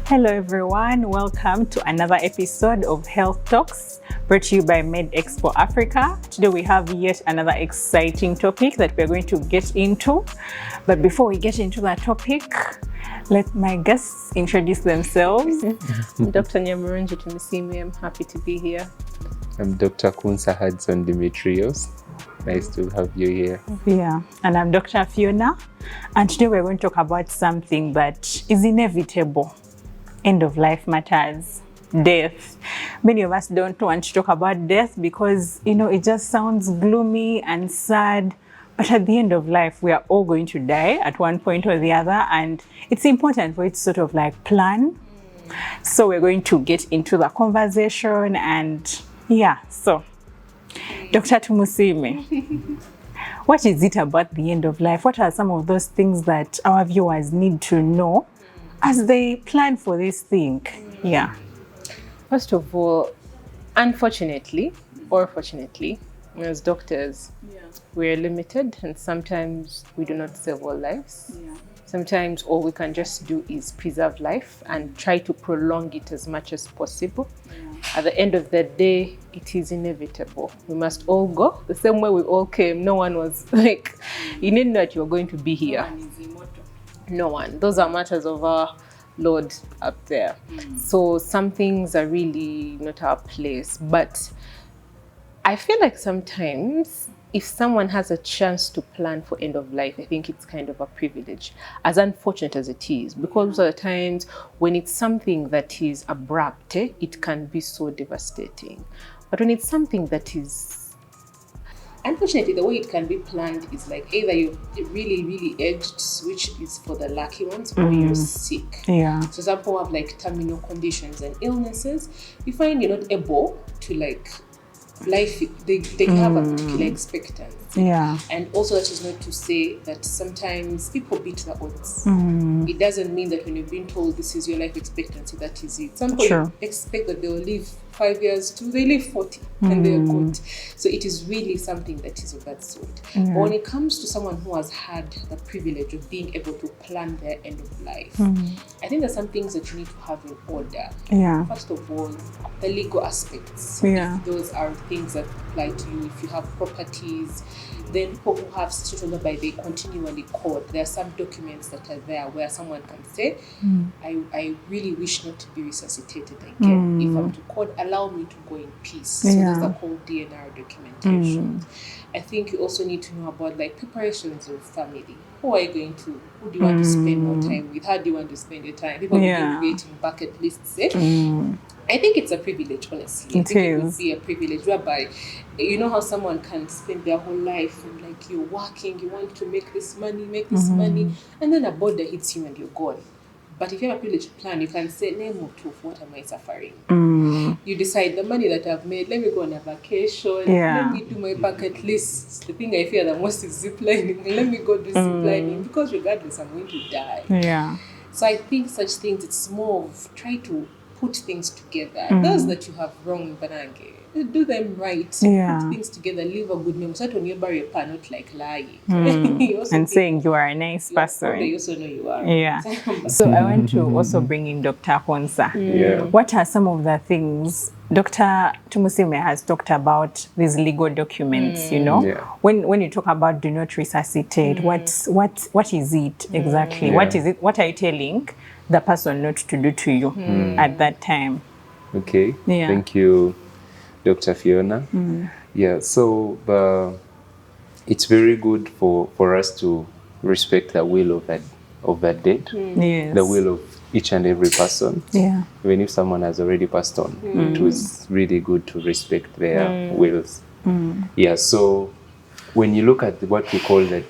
Hello everyone, welcome to another episode of Health Talks brought to you by Med Expo Africa. Today we have yet another exciting topic that we're going to get into. But before we get into that topic, let my guests introduce themselves. Dr. Tumusiime, I'm happy to be here. I'm Dr. Hudson Dimitrios. Nice to have you here. Yeah, and I'm Dr. Fiona. And today we're going to talk about something that is inevitable. End of life matters. Death. Many of us don't want to talk about death because, it just sounds gloomy and sad. But at the end of life, we are all going to die at one point or the other. And it's important for it to sort of like plan. So we're going to get into the conversation and so Dr. Tumusiime, what is it about the end of life? What are some of those things that our viewers need to know as they plan for this thing? Yeah. First of all, unfortunately or fortunately, as doctors, we're limited and sometimes we do not save all lives. Sometimes all we can just do is preserve life and try to prolong it as much as possible. At the end of the day, it is inevitable. We must all go the same way we all came. No one was like, you didn't know that you were going to be here. No one is immortal. No one. Those are matters of our Lord up there. So some things are really not our place. But I feel like sometimes if someone has a chance to plan for end of life, I think it's kind of a privilege, as unfortunate as it is, because of the times when it's something that is abrupt, it can be so devastating. But when it's something that is, unfortunately, the way it can be planned is like either you're really, really aged, which is for the lucky ones, or you're sick. Yeah. So some people have like terminal conditions and illnesses. You find you're not able to like life, they have a particular expectancy. Yeah. And also that is not to say that sometimes people beat the odds. It doesn't mean that when you've been told this is your life expectancy, that is it. Some people expect that they'll live 5 years to they live 40 and they're good. So it is really something that is of that sort. But when it comes to someone who has had the privilege of being able to plan their end of life, I think there's some things that you need to have in order. Yeah. First of all, the legal aspects. Yeah. Those are things that apply to you. If you have properties, then people who have situations whereby they continually code, there are some documents that are there where someone can say, I really wish not to be resuscitated again. If I'm to code, allow me to go in peace. So those are called DNR documentation. I think you also need to know about like preparations of family. Who are you going to? Who do you want to spend more time with? How do you want to spend your time? People have been creating bucket lists. I think it's a privilege, honestly. It would be a privilege whereby, you know how someone can spend their whole life and like you're working, you want to make this money, and then a border hits you and you're gone. But if you have a privileged plan, you can say, name or two, what am I suffering? You decide the money that I've made, let me go on a vacation, let me do my bucket list. The thing I fear the most is ziplining. Let me go do ziplining because regardless, I'm going to die. Yeah. So I think such things, it's more of try to put things together. Those that you have wrong, Banange, do them right. Put things together, leave a good name. So when you bury a pan, not like lying. And saying you are a nice person. They also know you are. Yeah. So I want to also bring in Dr. Honsa. What are some of the things Dr. Tumusiime has talked about these legal documents, When you talk about do not resuscitate, what is it exactly? What are you telling the person not to do to you at that time? Okay. Thank you, Dr. Fiona. So it's very good for us to respect the will of that dead, the will of each and every person. Even if someone has already passed on, it was really good to respect their wills. So when you look at what we call the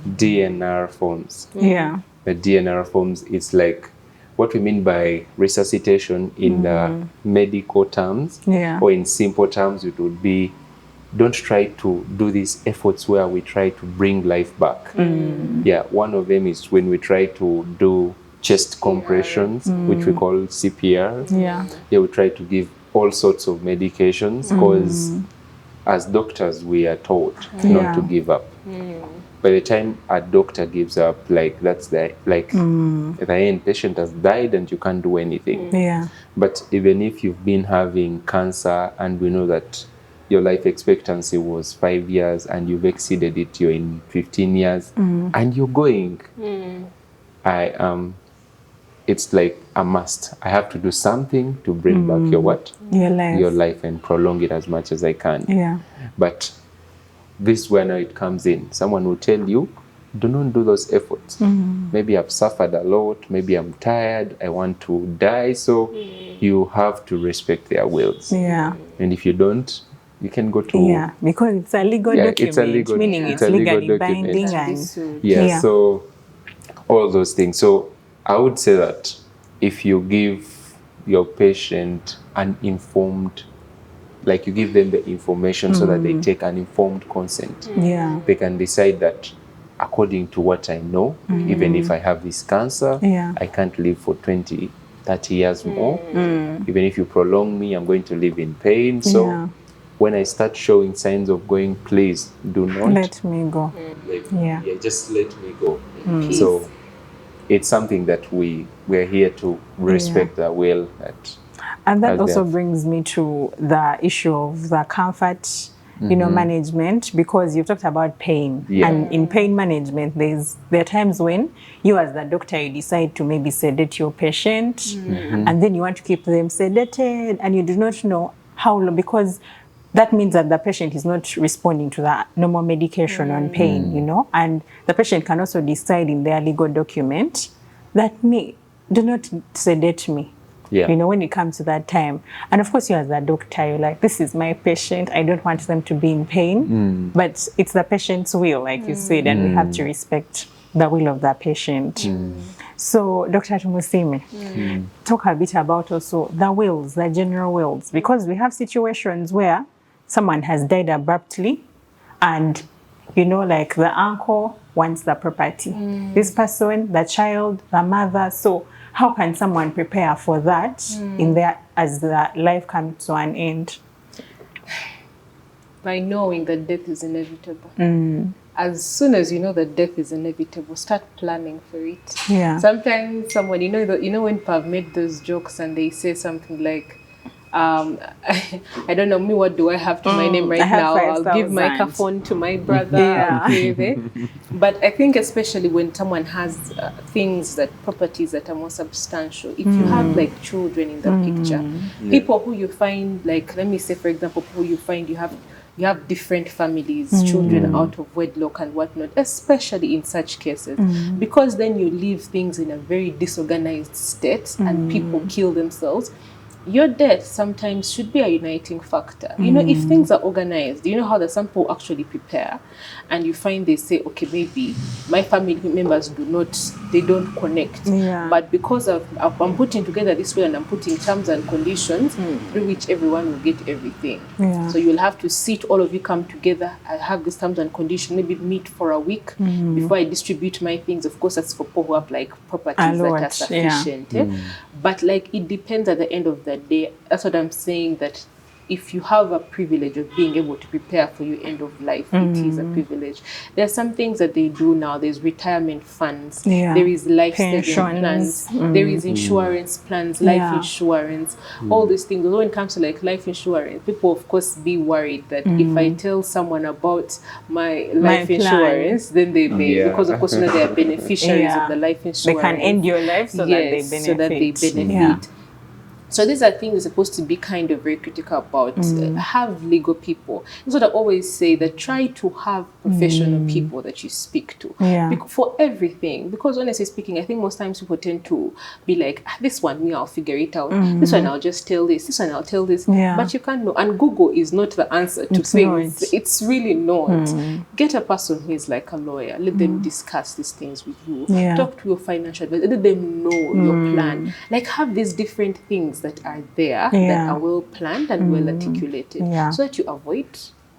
DNR forms, the DNR forms, it's like what we mean by resuscitation in the medical terms, or in simple terms, it would be don't try to do these efforts where we try to bring life back. One of them is when we try to do chest compressions, which we call CPR. We try to give all sorts of medications because as doctors we are taught not to give up. by the time a doctor gives up, like that's the end, patient has died and you can't do anything. Yeah. But even if you've been having cancer and we know that your life expectancy was 5 years and you've exceeded it, you're in 15 years and you're going, it's like a must. I have to do something to bring back your what? Your life and prolong it as much as I can. Yeah. But this is where now it comes in. Someone will tell you, do not do those efforts. Maybe I've suffered a lot. Maybe I'm tired. I want to die. So you have to respect their wills. Yeah. And if you don't, you can go to... Yeah, because it's a legal document, it's a legal, meaning it's legally binding. And so all those things. So I would say that if you give your patient an informed, like you give them the information so that they take an informed consent, they can decide that according to what I know, even if I have this cancer, I can't live for 20, 30 years more. Even if you prolong me, I'm going to live in pain. So when I start showing signs of going, please do not let me go. Just let me go. So it's something that we're here to respect the will. And that also brings me to the issue of the comfort, management, because you've talked about pain. And in pain management, there are times when you as the doctor, you decide to maybe sedate your patient, and then you want to keep them sedated, and you do not know how long, because that means that the patient is not responding to the normal medication on pain, and the patient can also decide in their legal document that do not sedate me. When it comes to that time. And of course, you as a doctor, you're like, this is my patient. I don't want them to be in pain. But it's the patient's will, like you said, and we have to respect the will of the patient. So, Dr. Tumusiime, talk a bit about also the wills, the general wills, because we have situations where someone has died abruptly and, like the uncle wants the property. This person, the child, the mother. So how can someone prepare for that as the life comes to an end? By knowing that death is inevitable. As soon as you know that death is inevitable, start planning for it. Sometimes someone, when people have made those jokes and they say something like, I don't know, what do I have to my name right now? I'll give my phone to my brother. But I think especially when someone has properties that are more substantial, if you have like children in the picture, people who you find, like, let me say, for example, who you find you have different families, children out of wedlock and whatnot, especially in such cases, because then you leave things in a very disorganized state and people kill themselves. Your death sometimes should be a uniting factor. If things are organized, how the some people actually prepare, and you find they say, okay, maybe my family members don't connect. But because I'm putting together this way and I'm putting terms and conditions through which everyone will get everything. So you'll have to sit, all of you come together, I have these terms and conditions, maybe meet for a week before I distribute my things. Of course, that's for people who have like properties that are sufficient. But like, it depends at the end of the day. That's what I'm saying, that if you have a privilege of being able to prepare for your end of life, it is a privilege. There are some things that they do now. There's retirement funds. There is life saving plans. There is insurance plans, life insurance, all these things. Although when it comes to like life insurance, people of course be worried that if I tell someone about my life insurance, then they may, because of course they are beneficiaries of the life insurance. They can end your life so that they benefit. So these are things we're supposed to be kind of very critical about. Have legal people. That's what I always say, that try to have professional people that you speak to for everything. Because honestly speaking, I think most times people tend to be like, this one, I'll figure it out. This one, I'll just tell this. This one, I'll tell this. But you can't know. And Google is not the answer to things. It's really not. Get a person who is like a lawyer. Let them discuss these things with you. Talk to your financial advisor. Let them know your plan. Like, have these different things that are there that are well planned and well articulated, so that you avoid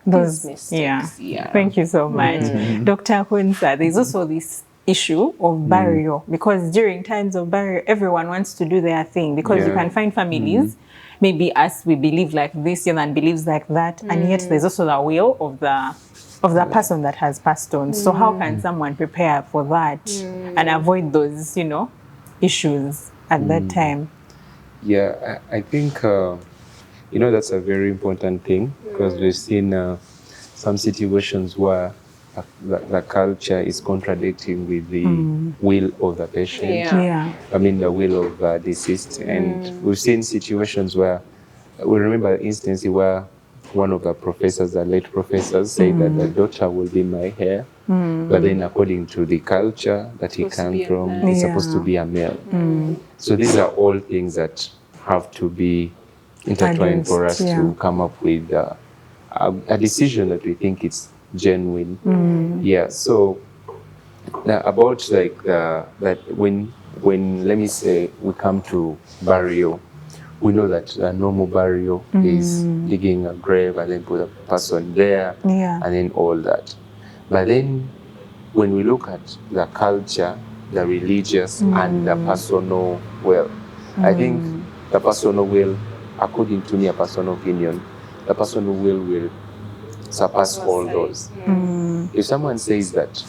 those mistakes. Thank you so much. Dr. Hunsa, there's also this issue of burial, because during times of burial, everyone wants to do their thing, because you can find families, maybe us, we believe like this, and believes like that, and yet there's also the will of the of the person that has passed on. So how can someone prepare for that and avoid those, you know, issues at that time? Yeah, I think, you know, that's a very important thing, because we've seen some situations where the culture is contradicting with the will of the patient. I mean, the will of the deceased. And we've seen situations where, we remember an instance where one of the professors, the late professors, said that the daughter will be my heir, but then according to the culture that he comes from, it's supposed to be a male. So these are all things that have to be intertwined for us to come up with a decision that we think is genuine. Yeah. So now about like that when let me say we come to burial, we know that a normal burial is digging a grave and then put a person there and then all that. But then when we look at the culture, the religious and the personal will, I think the personal will, according to me, a personal opinion, the personal will surpass all those. If someone says that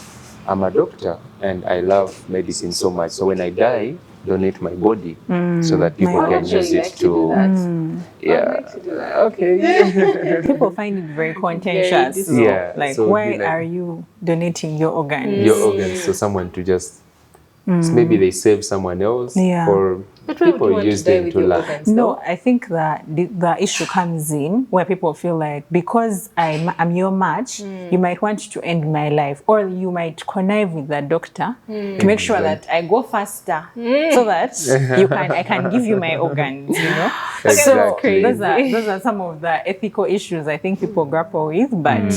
I'm a doctor and I love medicine so much, so when I die, donate my body so that people can use it to okay. People find it very contentious. Like, so why are you donating your organs? Your organs, so someone to just maybe they save someone else, or people use them to laugh. No, I think that the issue comes in where people feel like, because I'm your match, you might want to end my life, or you might connive with the doctor to make sure that I go faster, so that I can give you my organs, you know. Exactly. So those are some of the ethical issues I think people grapple with, but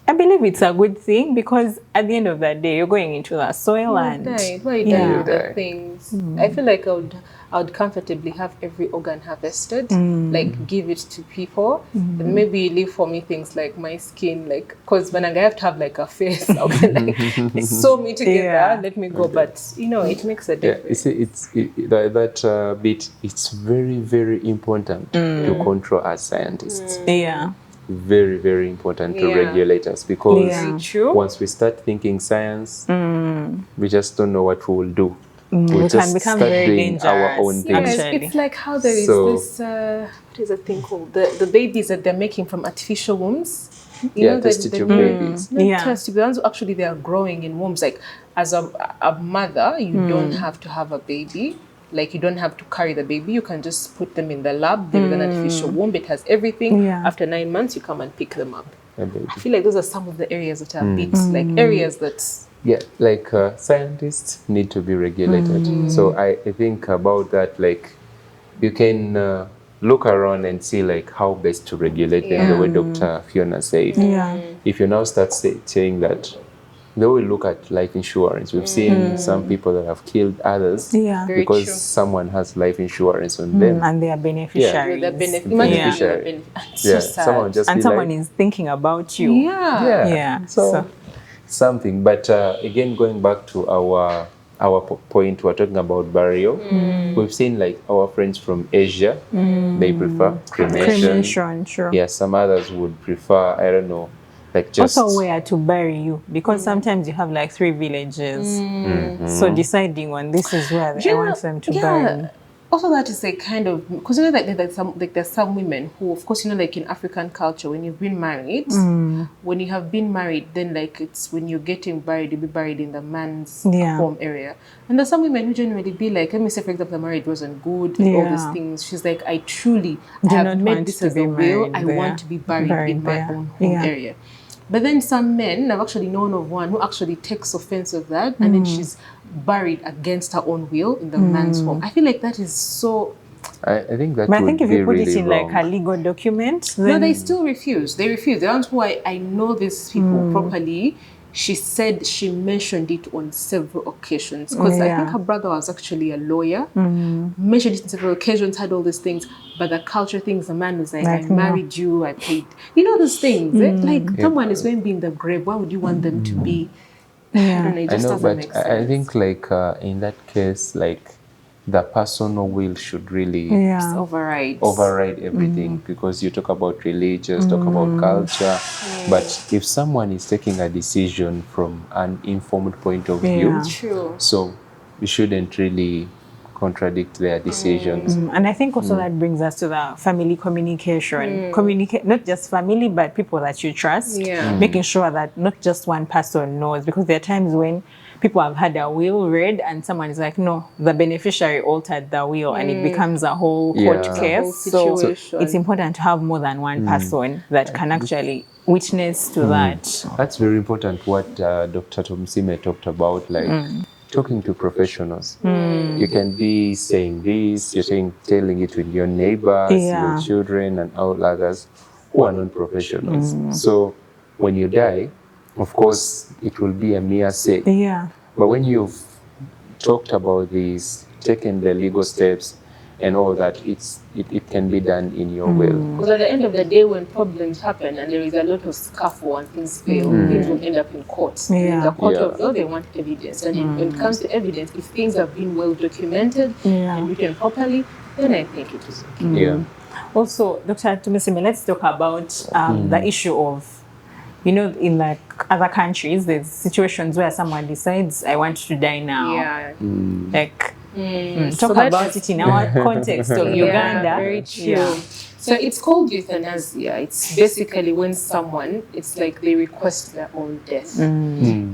I believe it's a good thing, because at the end of the day, you're going into the soil and the things. I feel like I would comfortably have every organ harvested, like give it to people, and maybe leave for me things like my skin, like, because when I have to have like a face, I'll be like, sew me together, let me go. But you know, it makes a difference. That bit, it's very, very important to control as scientists. Very, very important to regulate us, because once we start thinking science, we just don't know what we will do. We can become very dangerous. Our own things. It's like how there is this, what is a thing called? The babies that they're making from artificial wombs. You know, test tube babies. Test tube ones, actually they are growing in wombs. Like, as a mother, you don't have to have a baby. Like, you don't have to carry the baby. You can just put them in the lab. There is an artificial womb. It has everything. After 9 months, you come and pick them up. I feel like those are some of the areas that are bits, like areas that... like scientists need to be regulated. So I think about that, like, you can look around and see like how best to regulate them, the way Dr. Fiona said. If you now start saying that, they will look at life insurance. We've seen some people that have killed others because someone has life insurance on them. And they are beneficiaries. Someone just someone is thinking about you. So something. But again, going back to our point, we're talking about burial. We've seen like our friends from Asia, they prefer cremation. Some others would prefer, I don't know, like just also where to bury you, because sometimes you have like 3 villages. So deciding on this is where I want them to bury me. Also, that is a kind of, because you know that there's some women who, of course, you know, like in African culture, when you've been married, when you have been married, then like it's when you're getting buried, you'll be buried in the man's home area. And there's some women who generally be like, let me say, for example, the marriage wasn't good, all these things. She's like, I have made this as a will. I want to be buried in my own home area. But then some men, I've actually known of one who actually takes offense of that, and then she's buried against her own will in the man's home. I feel like that is so... I think that but I think if you put really it in wrong. like a legal document, then... No, they still refuse. They refuse. The ones who I know these people properly, she said she mentioned it on several occasions. Because I think her brother was actually a lawyer. Mentioned it on several occasions, had all these things. But the culture things, the man was like, I married you, I paid. You know those things. Like, someone is going to be in the grave. Why would you want them to be? I don't know, it just doesn't make sense. I think like in that case, like the personal will should really Just override everything, because you talk about religious, talk about culture, but if someone is taking a decision from an informed point of view, so we shouldn't really contradict their decisions. And I think also that brings us to the family communication. Communicate, not just family, but people that you trust. Making sure that not just one person knows, because there are times when people have had a will read and someone is like, no, the beneficiary altered the will, and it becomes a whole court case. So it's important to have more than one person that can actually witness to that. That's very important what Dr. Tumusiime talked about, like talking to professionals. You can be saying this, you're telling it with your neighbors, your children, and all others who are non-professionals. So when you die, of course, it will be a mere say. But when you've talked about this, taken the legal steps and all that, it can be done in your will. Because at the end of the day, when problems happen and there is a lot of scuffle and things fail, things will end up in court. In the court of law, they want evidence. And when it comes to evidence, if things have been well documented and written properly, then I think it is okay. Also, Dr. Tumusiime, let's talk about the issue of, you know, in like other countries, there's situations where someone decides, I want to die now. Like, talk about it in our context of Uganda. Very true. So it's called euthanasia. It's basically when someone, it's like they request their own death.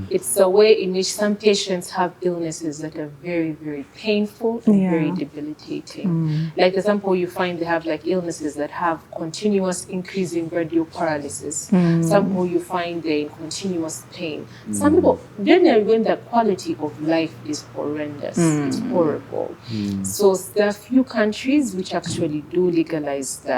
It's a way in which some patients have illnesses that are very, very painful and very debilitating. Like for example, you find they have like illnesses that have continuous increasing radial paralysis. Some people you find they're in continuous pain. Some people, then when the quality of life is horrendous, it's horrible. So there are few countries which actually do legalize that.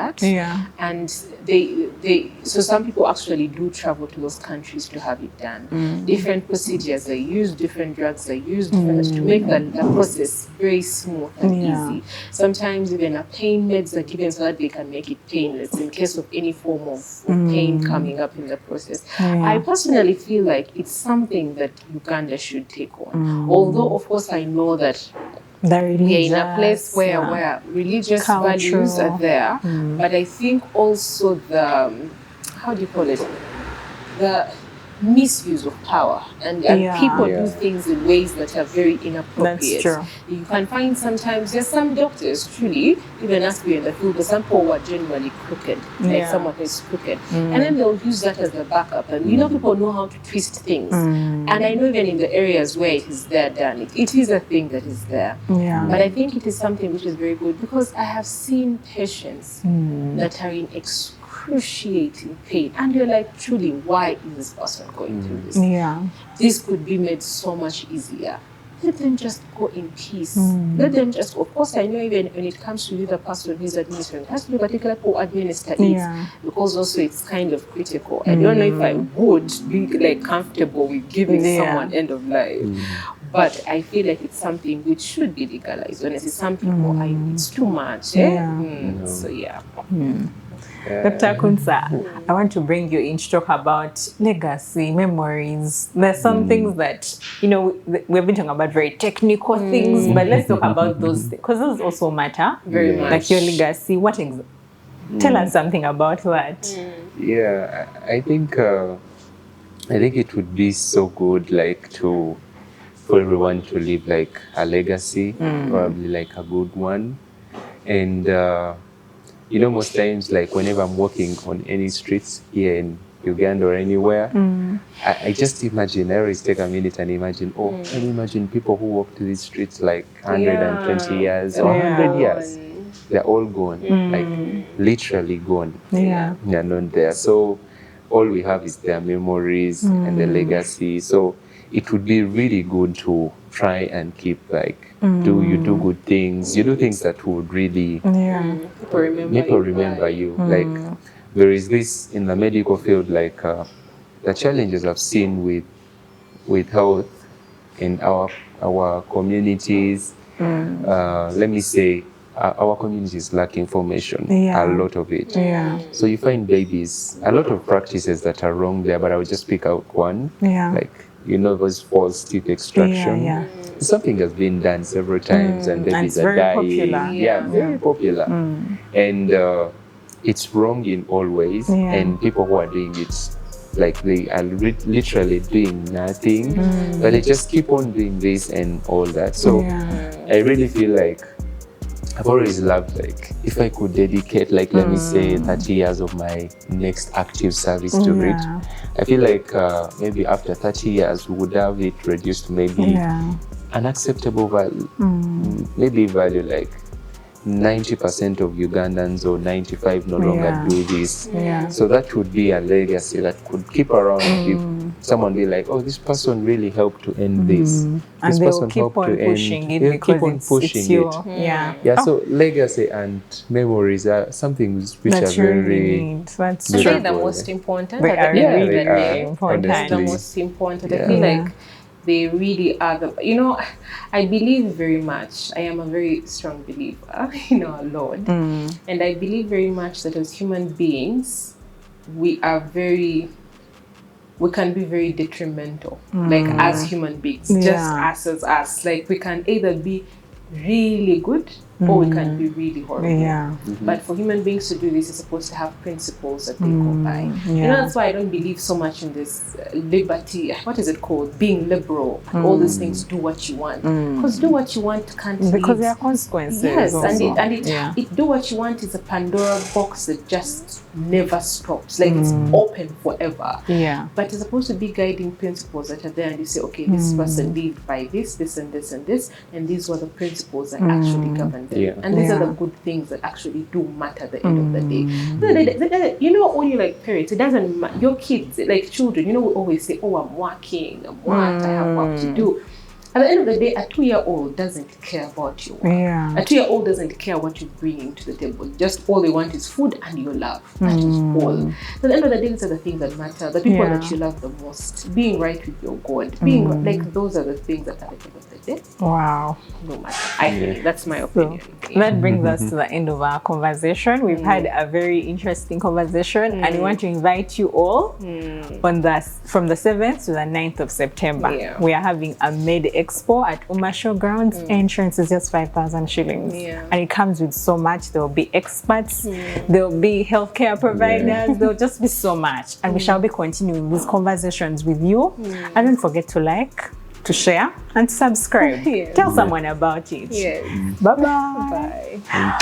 And so some people actually do travel to those countries to have it done. Different procedures they use, different drugs they use, to make the process very smooth and easy. Sometimes even a pain meds are given so that they can make it painless in case of any form of pain coming up in the process. I personally feel like it's something that Uganda should take on. Although of course I know that we are in a place where religious values are there, but I think also the, how do you call it, the misuse of power and people do things in ways that are very inappropriate. That's true. You can find sometimes there's some doctors truly, even as we're in the field, but some people are genuinely crooked, like someone who's crooked, and then they'll use that as a backup. And you know, people know how to twist things, and I know even in the areas where it is there done, it is a thing that is there. But I think it is something which is very good, because I have seen patients that are in excruciating pain, and you're like, truly, why is this person going through this? This could be made so much easier. Let them just go in peace. Let them just, of course, I know even when it comes to the person who's administering, it has to be particular who administer it, because also it's kind of critical. I don't know if I would be like comfortable with giving someone end of life. But I feel like it's something which should be legalized. Honestly, some people, it's too much. So Dr. Kunsa, I want to bring you in to talk about legacy, memories. There's some things that, you know, we've been talking about very technical things, but let's talk about those things, because those also matter. Very much. Like your legacy. Tell us something about that. Yeah, I think it would be so good, like for everyone to leave like a legacy, probably like a good one. And you know, most times, like whenever I'm walking on any streets here in Uganda or anywhere, I just imagine, I always take a minute and imagine, can you imagine people who walk to these streets like 120 years or 100 years? They're all gone, like literally gone. They're not there. So all we have is their memories and the legacy. So it would be really good to try and keep like, you do good things, you do things that would really people remember you. Like there is this in the medical field, like the challenges I've seen with health in our communities. Let me say, our communities lack information, a lot of it. So you find babies, a lot of practices that are wrong there, but I would just pick out one, like, you know, those false teeth extraction. something has been done several times and babies are dying. Popular. Yeah, very popular. And it's wrong in all ways. And people who are doing it, like they are literally doing nothing, but they just keep on doing this and all that. So I really feel like I've always loved, like, if I could dedicate, like, let me say 30 years of my next active service to it, I feel like maybe after 30 years, we would have it reduced to maybe an acceptable value, maybe value like 90% of Ugandans or 95% no longer do this. So that would be a legacy that could keep around. If someone be like, oh, this person really helped to end this. This and person keep on pushing it because keep on pushing it. So legacy and memories are something which are very That's really the most important. They are really important. The most important. I feel like they really are the, you know, I believe very much, I am a very strong believer in our Lord. And I believe very much that as human beings, we can be very detrimental, like as human beings, just as us. Like we can either be really good or we can be really horrible. But for human beings to do this, you're supposed to have principles that they go by. You know, that's why I don't believe so much in this liberty, what is it called? Being liberal. All these things, do what you want. Because do what you want can't because there are consequences. Yes, also. and it do what you want is a Pandora box that just never stops. Like it's open forever. But it's supposed to be guiding principles that are there, and you say, okay, this person lived by this, this and this and this, and these were the principles that actually govern them. And these are the good things that actually do matter at the end of the day. You know, when you like parents, it doesn't matter. Your kids, like children, you know, we always say, oh, I'm working, I have work to do. At the end of the day, a 2-year-old doesn't care about your work. A 2-year-old doesn't care what you're bringing to the table. Just all they want is food and your love. That is all. So at the end of the day, these are the things that matter. The people that you love the most. Being right with your God. Being like, those are the things that at the end of the day. Wow. No matter. I think that's my opinion. So, that brings us to the end of our conversation. We've had a very interesting conversation, and we want to invite you all on from the 7th to the 9th of September. We are having a Med Expo at Umasho Grounds. Entrance is just 5,000 shillings. And it comes with so much. There will be experts, there will be healthcare providers, there will just be so much. And we shall be continuing these conversations with you. And don't forget to like, to share, and subscribe. Tell someone about it. Bye-bye. Bye.